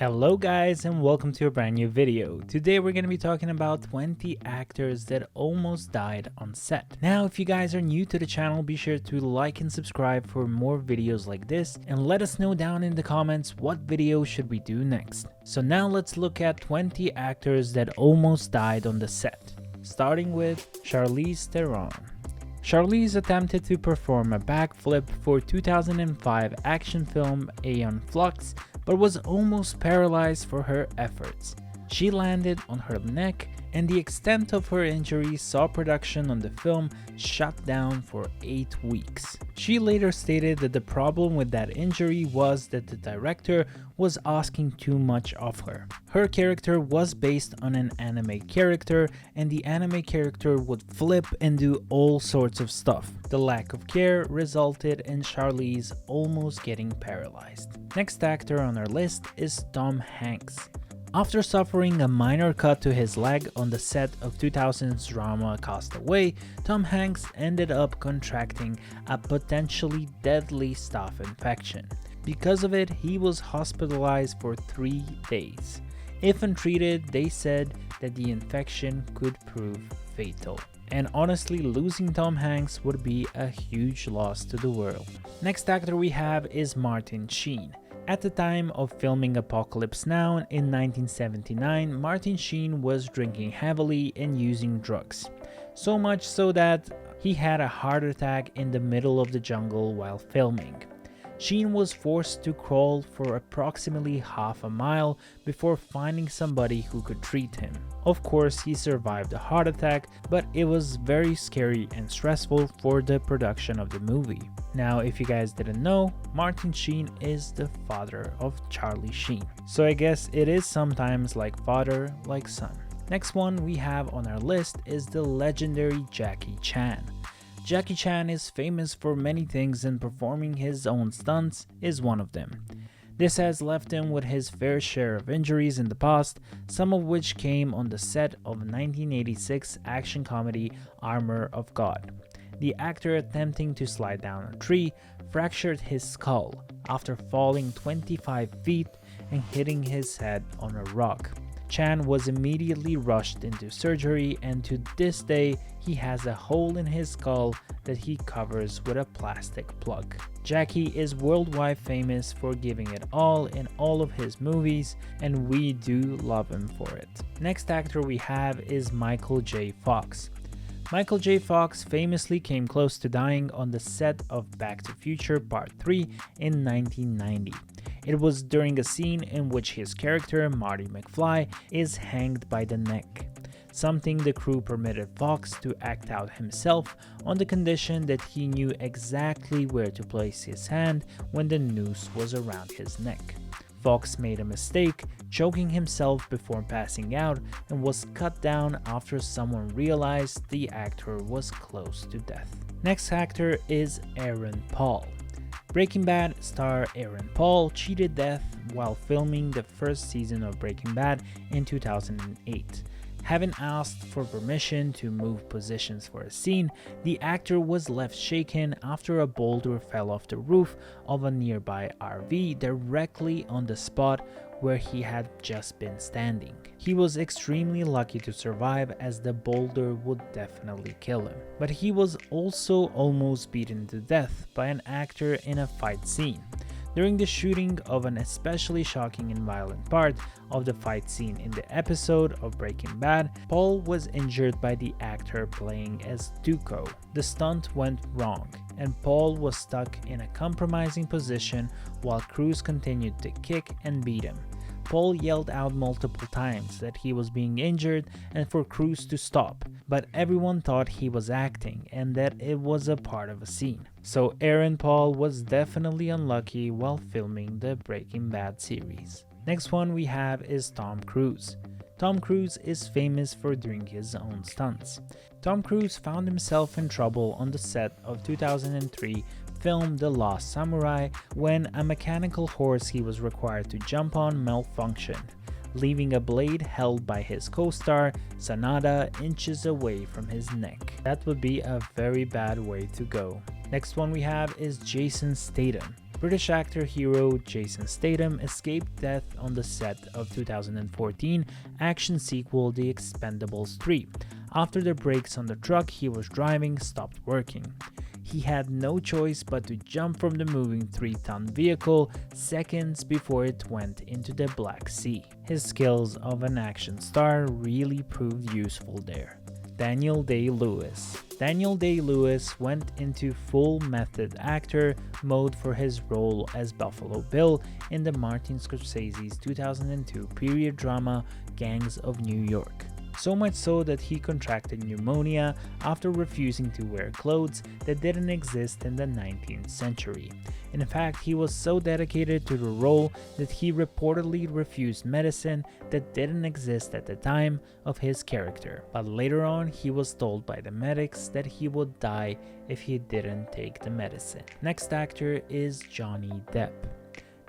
Hello guys and welcome to a brand new video. Today we're going to be talking about 20 actors that almost died on set. Now if you guys are new to the channel, be sure to like and subscribe for more videos like this, and let us know down in the comments what video should we do next. So now let's look at 20 actors that almost died on the set, starting with Charlize Theron. Charlize attempted to perform a backflip for 2005 action film Aeon Flux, but was almost paralyzed for her efforts. She landed on her neck, and the extent of her injury saw production on the film shut down for 8 weeks. She later stated that the problem with that injury was that the director was asking too much of her. Her character was based on an anime character, and the anime character would flip and do all sorts of stuff. The lack of care resulted in Charlize almost getting paralyzed. Next actor on our list is Tom Hanks. After suffering a minor cut to his leg on the set of 2000's drama Castaway, Tom Hanks ended up contracting a potentially deadly staph infection. Because of it, he was hospitalized for 3 days. If untreated, they said that the infection could prove fatal. And honestly, losing Tom Hanks would be a huge loss to the world. Next actor we have is Martin Sheen. At the time of filming Apocalypse Now in 1979, Martin Sheen was drinking heavily and using drugs. So much so that he had a heart attack in the middle of the jungle while filming. Sheen was forced to crawl for approximately half a mile before finding somebody who could treat him. Of course, he survived the heart attack, but it was very scary and stressful for the production of the movie. Now, if you guys didn't know, Martin Sheen is the father of Charlie Sheen. So I guess it is sometimes like father, like son. Next one we have on our list is the legendary Jackie Chan. Jackie Chan is famous for many things, and performing his own stunts is one of them. This has left him with his fair share of injuries in the past, some of which came on the set of 1986 action comedy Armor of God. The actor, attempting to slide down a tree, fractured his skull after falling 25 feet and hitting his head on a rock. Chan was immediately rushed into surgery, and to this day he has a hole in his skull that he covers with a plastic plug. Jackie is worldwide famous for giving it all in all of his movies, and we do love him for it. Next actor we have is Michael J. Fox. Michael J. Fox famously came close to dying on the set of Back to Future Part 3 in 1990. It was during a scene in which his character, Marty McFly, is hanged by the neck, something the crew permitted Fox to act out himself on the condition that he knew exactly where to place his hand when the noose was around his neck. Fox made a mistake, choking himself before passing out, and was cut down after someone realized the actor was close to death. Next actor is Aaron Paul. Breaking Bad star Aaron Paul cheated death while filming the first season of Breaking Bad in 2008. Having asked for permission to move positions for a scene, the actor was left shaken after a boulder fell off the roof of a nearby RV directly on the spot where he had just been standing. He was extremely lucky to survive, as the boulder would definitely kill him. But he was also almost beaten to death by an actor in a fight scene. During the shooting of an especially shocking and violent part of the fight scene in the episode of Breaking Bad, Paul was injured by the actor playing as Tuco. The stunt went wrong, and Paul was stuck in a compromising position while crews continued to kick and beat him. Paul yelled out multiple times that he was being injured and for crews to stop, but everyone thought he was acting and that it was a part of a scene. So Aaron Paul was definitely unlucky while filming the Breaking Bad series. Next one we have is Tom Cruise. Tom Cruise is famous for doing his own stunts. Tom Cruise found himself in trouble on the set of 2003 film The Last Samurai when a mechanical horse he was required to jump on malfunctioned, leaving a blade held by his co-star Sanada inches away from his neck. That would be a very bad way to go. Next one we have is Jason Statham. British actor hero Jason Statham escaped death on the set of 2014 action sequel The Expendables 3 after the brakes on the truck he was driving stopped working. He had no choice but to jump from the moving 3-ton vehicle seconds before it went into the Black Sea. His skills of an action star really proved useful there. Daniel Day-Lewis. Daniel Day-Lewis went into full method actor mode for his role as Buffalo Bill in the Martin Scorsese's 2002 period drama Gangs of New York. So much so that he contracted pneumonia after refusing to wear clothes that didn't exist in the 19th century. In fact, he was so dedicated to the role that he reportedly refused medicine that didn't exist at the time of his character. But later on, he was told by the medics that he would die if he didn't take the medicine. Next actor is Johnny Depp.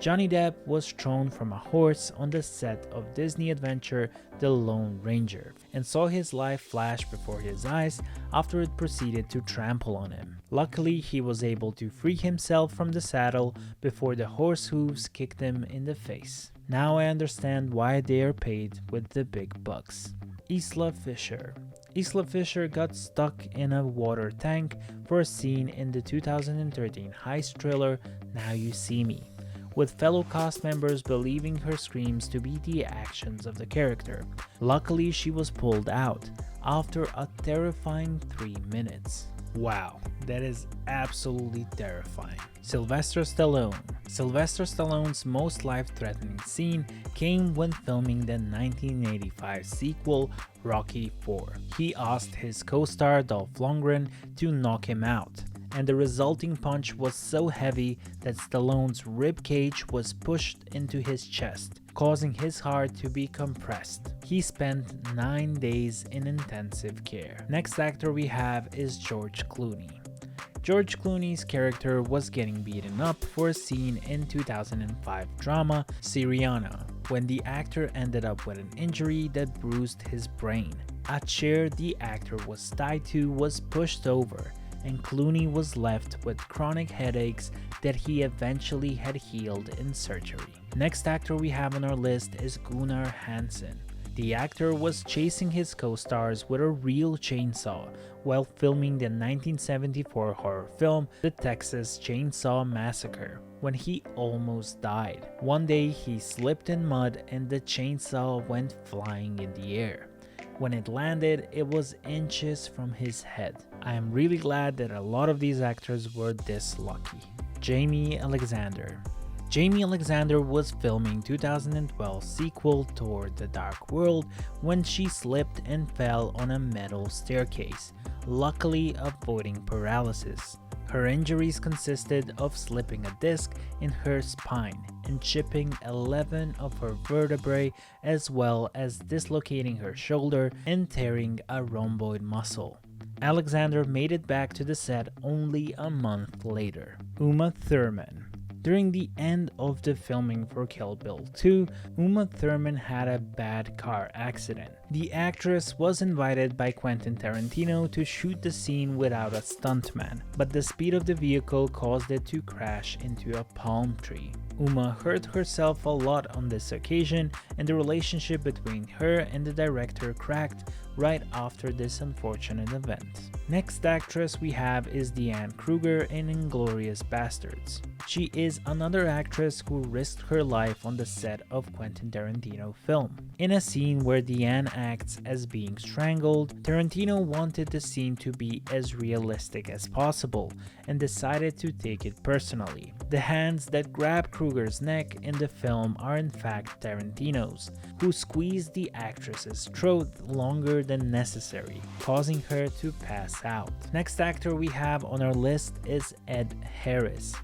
Johnny Depp was thrown from a horse on the set of Disney adventure The Lone Ranger and saw his life flash before his eyes after it proceeded to trample on him. Luckily, he was able to free himself from the saddle before the horse hooves kicked him in the face. Now I understand why they are paid with the big bucks. Isla Fisher. Isla Fisher got stuck in a water tank for a scene in the 2013 heist thriller Now You See Me, with fellow cast members believing her screams to be the actions of the character. Luckily, she was pulled out after a terrifying 3 minutes. Wow, that is absolutely terrifying. Sylvester Stallone. Sylvester Stallone's most life-threatening scene came when filming the 1985 sequel Rocky IV. He asked his co-star Dolph Lundgren to knock him out, and the resulting punch was so heavy that Stallone's rib cage was pushed into his chest, causing his heart to be compressed. He spent 9 days in intensive care. Next actor we have is George Clooney. George Clooney's character was getting beaten up for a scene in 2005 drama Syriana, when the actor ended up with an injury that bruised his brain. A chair the actor was tied to was pushed over, and Clooney was left with chronic headaches that he eventually had healed in surgery. Next actor we have on our list is Gunnar Hansen. The actor was chasing his co-stars with a real chainsaw while filming the 1974 horror film The Texas Chainsaw Massacre, when he almost died. One day he slipped in mud and the chainsaw went flying in the air. When it landed, it was inches from his head. I am really glad that a lot of these actors were this lucky. Jaime Alexander. Jaime Alexander was filming 2012 sequel Toward the Dark World when she slipped and fell on a metal staircase, luckily avoiding paralysis. Her injuries consisted of slipping a disc in her spine and chipping 11 of her vertebrae, as well as dislocating her shoulder and tearing a rhomboid muscle. Alexander made it back to the set only a month later. Uma Thurman. During the end of the filming for Kill Bill 2, Uma Thurman had a bad car accident. The actress was invited by Quentin Tarantino to shoot the scene without a stuntman, but the speed of the vehicle caused it to crash into a palm tree. Uma hurt herself a lot on this occasion, and the relationship between her and the director cracked right after this unfortunate event. Next actress we have is Diane Kruger in Inglourious Basterds. She is another actress who risked her life on the set of Quentin Tarantino film. In a scene where Diane acts as being strangled, Tarantino wanted the scene to be as realistic as possible and decided to take it personally. The hands that grab Kruger's neck in the film are in fact Tarantino's, who squeezed the actress's throat longer than necessary, causing her to pass out. Next actor we have on our list is Ed Harris.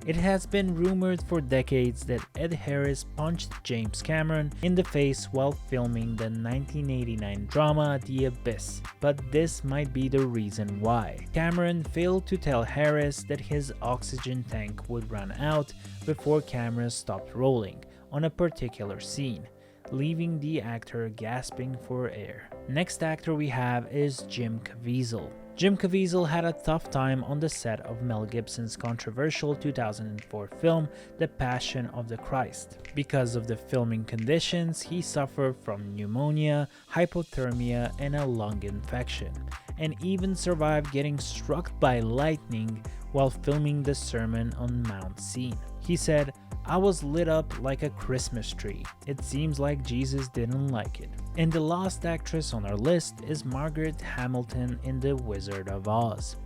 It has been rumored for decades that Ed Harris punched James Cameron in the face while filming the 1989 drama The Abyss, but this might be the reason why. Cameron failed to tell Harris that his oxygen tank would run out before cameras stopped rolling on a particular scene, leaving the actor gasping for air. Next actor we have is Jim Caviezel. Jim Caviezel had a tough time on the set of Mel Gibson's controversial 2004 film The Passion of the Christ. Because of the filming conditions, he suffered from pneumonia, hypothermia, and a lung infection, and even survived getting struck by lightning while filming the Sermon on Mount scene. He said, "I was lit up like a Christmas tree. It seems like Jesus didn't like it." And the last actress on our list is Margaret Hamilton in The Wizard of Oz.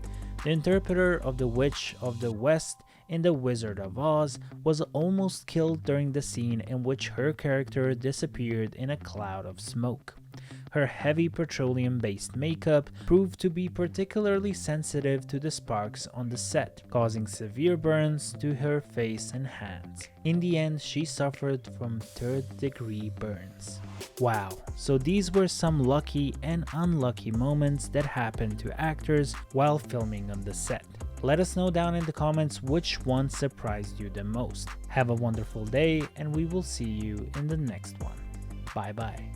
The interpreter of the Witch of the West in The Wizard of Oz was almost killed during the scene in which her character disappeared in a cloud of smoke. Her heavy petroleum-based makeup proved to be particularly sensitive to the sparks on the set, causing severe burns to her face and hands. In the end, she suffered from third-degree burns. Wow, so these were some lucky and unlucky moments that happened to actors while filming on the set. Let us know down in the comments which one surprised you the most. Have a wonderful day, and we will see you in the next one. Bye bye.